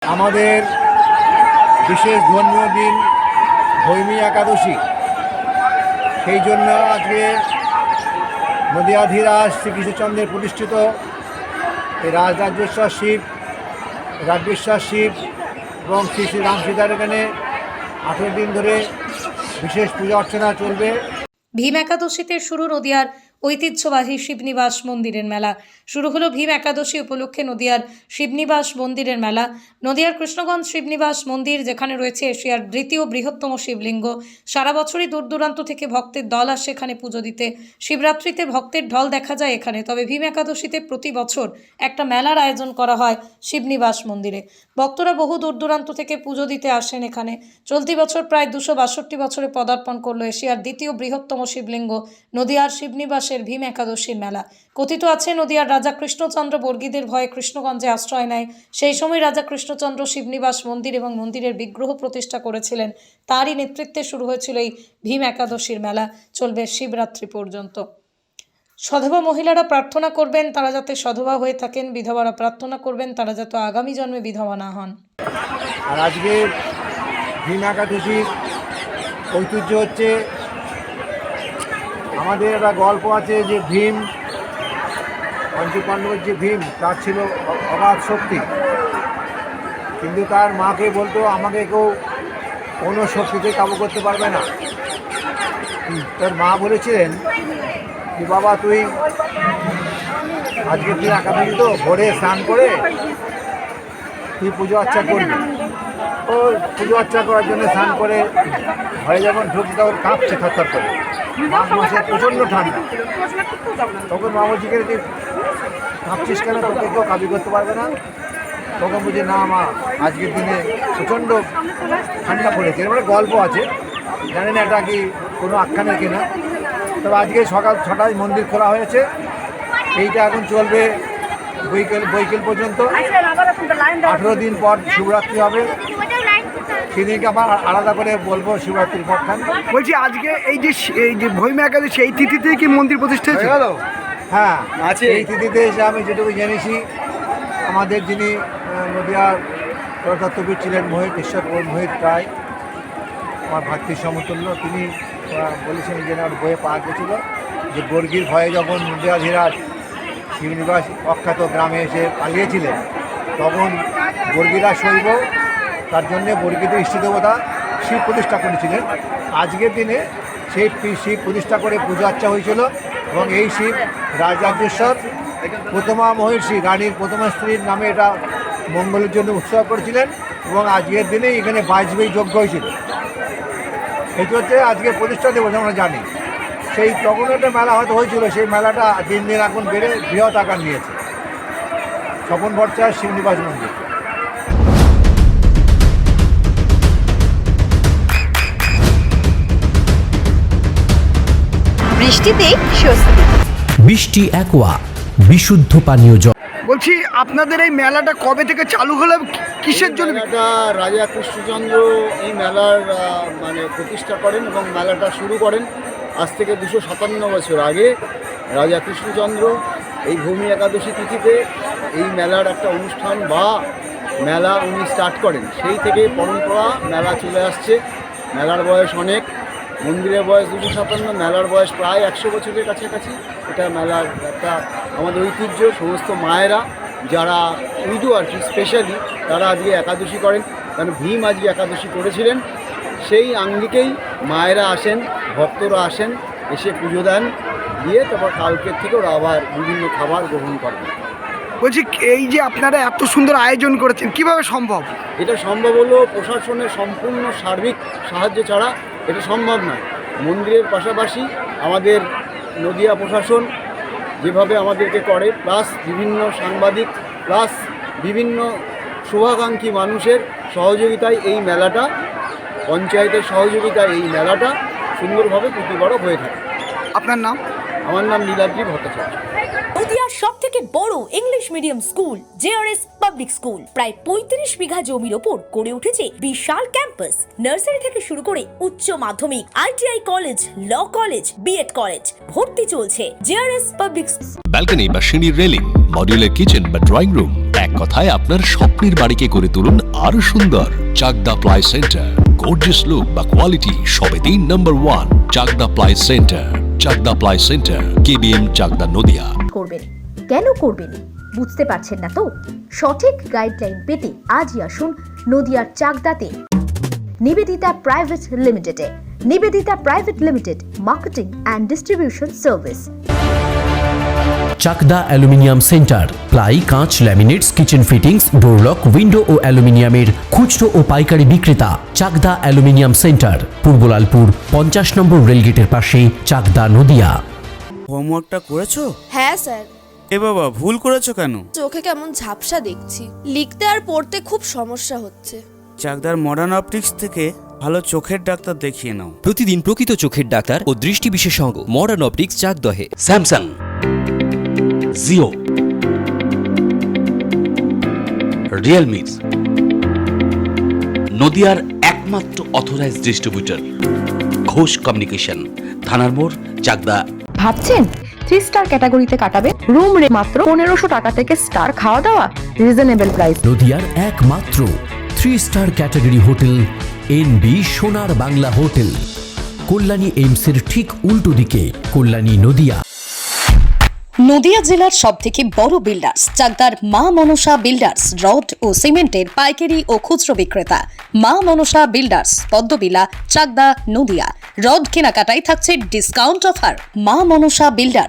আমাদের বিশেষ ধর্মীয় দিন ভৈমী একাদশী, সেই জন্য আজকে নদিয়াধীরাজ শ্রীকৃষ্ণচন্দ্রের প্রতিষ্ঠিত এই রাজরাজেশ্বর শিব, রাজেশ্বর শিব এবং শ্রী শ্রী রাম সীতার এখানে 18 দিন ধরে বিশেষ পূজা অর্চনা চলবে। ভীম একাদশীতে শুরু নদিয়ার ঐতিহ্যবাহী শিবনিবাস মন্দিরের মেলা। শুরু হলো ভীম একাদশী উপলক্ষে নদিয়ার শিবনিবাস মন্দিরের মেলা। নদিয়ার কৃষ্ণগঞ্জ শিবনিবাস মন্দির, যেখানে রয়েছে এশিয়ার দ্বিতীয় বৃহত্তম শিবলিঙ্গ। সারা বছরই দূর দূরান্ত থেকে ভক্তের দল আসে এখানে পুজো দিতে। শিবরাত্রিতে ভক্তের ঢল দেখা যায় এখানে। তবে ভীম একাদশীতে প্রতি বছর একটা মেলার আয়োজন করা হয় শিবনিবাস মন্দিরে। ভক্তরা বহু দূর দূরান্ত থেকে পুজো দিতে আসেন এখানে। চলতি বছর প্রায় 262 বছরে পদার্পণ করলো এশিয়ার দ্বিতীয় বৃহত্তম শিবলিঙ্গ নদিয়ার শিবনিবাসের ভীম একাদশীর মেলা। কথিত আছে, নদিয়ার রাজা কৃষ্ণচন্দ্র বর্গীদের ভয়ে কৃষ্ণগঞ্জে আশ্রয় নেয়। সেই সময় রাজা কৃষ্ণচন্দ্র শিবনিবাস মন্দির এবং মন্দিরের বিগ্রহ প্রতিষ্ঠা করেছিলেন। তারই নেতৃত্বে শুরু হয়েছিল এই ভীম একাদশীর মেলা। চলবে শিবরাত্রি পর্যন্ত। সধবা মহিলারা প্রার্থনা করবেন তারা যাতে সধবা হয়ে থাকেন, বিধবারা প্রার্থনা করবেন তারা যাতে আগামী জন্মে বিধবা না হন। আর আজকে ভীম একাদশীর ঐতিহ্য হচ্ছে, আমাদের একটা গল্প আছে যে ভীম, পঞ্চপাণ্ডবের যে ভীম, তার ছিল অগাধ শক্তি, কিন্তু তার মাকে বলতো আমাকে কেউ কোনো শক্তিতে কাবু করতে পারবে না। তার মা বলেছিলেন কি, বাবা তুই আজকে তুই একাদশী তো ভোরে স্নান করে তুই পুজো আর্চা করবি। ও পুজো আর্চা করার জন্য স্নান করে ঘরে যখন ঢুকছে তখন কাঁপছে থরথর করে। মাঘ মাসে প্রচণ্ড ঠান্ডা, তখন মা বলছি তুই কাঁপছিস কেন, তোকে কেউ কাবি করতে পারবে না। তখন বুঝি না মা, আজকের দিনে প্রচণ্ড ঠান্ডা পড়েছে। এর মানে গল্প আছে, জানি না এটা কি কোনো আখ্যানের কিনা। তবে আজকে সকাল 6টায় মন্দির খোলা হয়েছে। এইটা এখন চলবে বৈকাল পর্যন্ত। 18 দিন পর শিবরাত্রি হবে, সেদিনকে আবার আলাদা করে বলবো শিবরাত্রির পরখান। বলছি আজকে এই যে ভৈম একাদশী এই তিথিতে কি মন্দির প্রতিষ্ঠা হয়েছে? হ্যাঁ আছে। এই তিথিতে এসে আমি যেটুকু জেনেছি, আমাদের যিনি নদিয়ার তত্ত্ববিদ ছিলেন ঈশ্বর মোহিত রায়, আমার ভাতৃ সমতুল্য, তিনি বলেছেন যে ওর বইয়ে পাওয়া গেছিল যে বর্গীর ভয়ে যখন নদিয়াধীরাজ শিবনিবাস অখ্যাত গ্রামে এসে পালিয়েছিলেন, তখন বর্গীরা শৈব, তার জন্যে বর্গীদের ইষ্টদেবতা শিব প্রতিষ্ঠা করেছিলেন। আজকের দিনে সেই শিব প্রতিষ্ঠা করে পূজা আর্চা হয়েছিল এবং এই শিব রাজরাজেশ্বর প্রথমা মহিষী রানীর প্রথমা স্ত্রীর নামে এটা মঙ্গলের জন্য উৎসব করেছিলেন এবং আজকের দিনে এখানে বাজপেয়ী যজ্ঞ হয়েছিল। এটা হচ্ছে আজকে প্রতিষ্ঠা দিবস আমরা জানি। সেই তখন একটা মেলা হয়তো হয়েছিল, সেই মেলাটা দিন দিন এখন বেড়ে বৃহৎ আকার নিয়েছে। স্বপন ভট্টাচার্য, শিবনিবাস মন্দির। বৃষ্টিতে স্বস্তি। বৃষ্টি অ্যাকোয়া, বিশুদ্ধ পানীয় জল। বলছি আপনাদের এই মেলাটা কবে থেকে চালু হলো, কিসের জন্য? মেলাটা রাজা কৃষ্ণচন্দ্র এই মেলার প্রতিষ্ঠা করেন এবং মেলাটা শুরু করেন আজ থেকে 257 বছর আগে। রাজা কৃষ্ণচন্দ্র এই ভূমি একাদশী তিথিতে এই মেলার একটা অনুষ্ঠান বা মেলা উনি স্টার্ট করেন। সেই থেকে পরম্পরা মেলা চলে আসছে। মেলার বয়স অনেক, মন্দিরের বয়স 257, মেলার বয়স প্রায় 100 বছরের কাছাকাছি। এটা মেলার একটা আমাদের ঐতিহ্য। সমস্ত মায়েরা যারা উইডো আর কি স্পেশালি, তারা আজকে একাদশী করেন, কারণ ভীম আজকে একাদশী করেছিলেন। সেই আঙ্গিকেই মায়েরা আসেন, ভক্তরা আসেন, এসে পুজো দেন, দিয়ে তারপর কালকের থেকে ওরা আবার বিভিন্ন খাবার গ্রহণ করেন। বলছি এই যে আপনারা এত সুন্দর আয়োজন করেছেন, কিভাবে সম্ভব? এটা সম্ভব হলো প্রশাসনের সম্পূর্ণ সার্বিক সাহায্য ছাড়া এটা সম্ভব নয়। মন্দিরের পাশাপাশি আমাদের নদিয়া প্রশাসন যেভাবে আমাদেরকে করে, প্লাস বিভিন্ন সাংবাদিক, প্লাস বিভিন্ন শুভাকাঙ্ক্ষী মানুষের সহযোগিতায় এই মেলাটা, পঞ্চায়েতের সহযোগিতায় এই মেলাটা সুন্দরভাবে প্রতিবারও হয়ে থাকে। আপনার নাম? আমার নাম নীলাদ্রি ভট্টাচার্য। নদিয়ার সবথেকে বড় English medium school JRS public school, প্রায় 35 বিঘা জমির ওপর গড়ে উঠেছে বিশাল ক্যাম্পাস। নার্সারি থেকে শুরু করে উচ্চ মাধ্যমিক, ITI college, law college, BEd college, ভর্তি চলছে। জেআরএস পাবলিক ব্যালকনি বা সিঁড়ির রেলিং, মডিউলার কিচেন বা ড্রয়িং রুম, এক কথায় আপনার স্বপ্নের বাড়িকে করে তুলুন আরো সুন্দর। Chakdah ply centre, gorgeous look বা কোয়ালিটি সবে 3 number 1 Chakdah ply centre. Chakdah ply centre, KBM, Chakdah, Nadia. করবেন কেন করবেন বুঝতে পারছেন না তো? সঠিক গাইডলাইন পেতে আজই আসুন নদিয়ার চাকদাতে নিবেদিতা প্রাইভেট লিমিটেডে। Nivedita private limited, marketing and distribution service. Chakda aluminium centre, ply, কাঁচ, laminates, kitchen fittings, door lock, window ও অ্যালুমিনিয়ামের খুচরো ও পাইকারি বিক্রেতা। Chakda aluminium centre, Purbalalpur 50 number রেলগেটের পাশে, চাকদা, নদিয়া। হোমওয়ার্কটা করেছো? হ্যাঁ স্যার। এ বাবা, ভুল করেছো কেন? চোখে কেমন ঝাপসা দেখছি, লিখতে আর পড়তে খুব সমস্যা হচ্ছে। চাকদার মডার্ন অপটিক্স থেকে ভালো চোখের ডাক্তার দেখিয়ে নাও। প্রতিদিন প্রকৃত চোখের ডাক্তার ও দৃষ্টি বিশেষজ্ঞ মডার্ন অপটিক্স, চাকদহে। স্যামসাং, জিও, রিয়েলমি, নদিয়ার একমাত্র অথরাইজড ডিস্ট্রিবিউটর ঘোষ কমিউনিকেশন, থানার মোড়, চাকদা। ভাবছেন 3 স্টার ক্যাটাগরিতে কাটাবে? রুম রে মাত্র 1500 টাকা থেকে স্টার, খাওয়া দাওয়া রিজনেবল প্রাইস। নদিয়ার একমাত্র 3 স্টার ক্যাটাগরি হোটেল এনবি সোনার বাংলা হোটেল, কল্যাণী এইমসের ঠিক উল্টো দিকে, কল্যাণী, নদিয়া। নদিয়া জেলার সবথেকে বড় বিল্ডার্স চাকদার মা মনসা বিল্ডার্স, রড ও সিমেন্টের পাইকারি ও খুচরো বিক্রেতা। মা মনসা বিল্ডার্স, পদ্মবিলা, চাকদা, নদিয়া। রড কেনাকাটায় থাকছে ডিসকাউন্ট অফার। মা মনসা বিল্ডার্স,